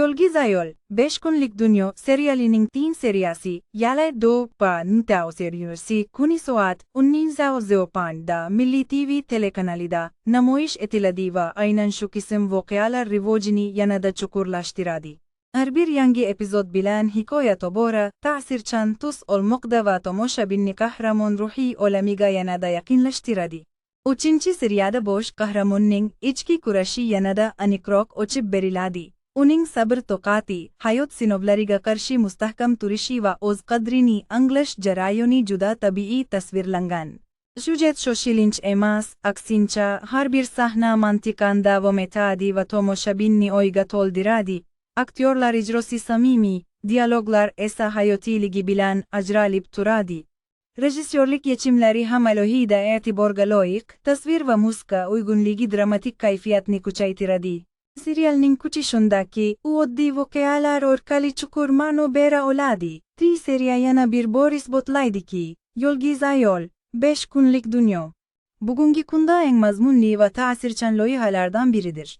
Yolgizayol, 5 Kunlik Dunyo serialinin 3 seriyasi, Yale Do Pa Ntao serisi 1905'da Milli TV telekanalida namoyish etiladi ve aynan şu kısım voqealar rivojini yanada chuqurlashtiradi. Her bir yangi epizod bilan hikoya tobora ta'sirchan tus olmoqda va tomoshabinni qahramon ruhiy olamiga yanada yaqinlashtiradi. 3 seriyada bosh qahramonning ichki kurashi yanada aniqroq ochib beriladi. Uning sabr toqati, hayot sinovlariga qarshi mustahkam turishi va o'z qadrini anglash jarayoni juda tabiiy tasvirlangan. Syujet shoshilinch emas, aksincha, har bir sahna mantiqan davom etadi va tomoshabinni o'yga to'ldiradi. Aktyorlar ijrosi samimiy, dialoglar esa hayotiyligi bilan ajralib turadi. Rejissyorlik yechimlari ham alohida e'tiborga loyiq, tasvir va musiqa uyg'unligi dramatik kayfiyatni kuchaytiradi. Serialning kuchi shundaki, u oddiy voqealar orqali chuqur ma'no bera oladi. Seriya yana bir bor isbotlaydiki, Yolgizayol, 5 Kunlik Dunyo bugungi kunda eng mazmunli va ta'sirchan loyihalardan biridir.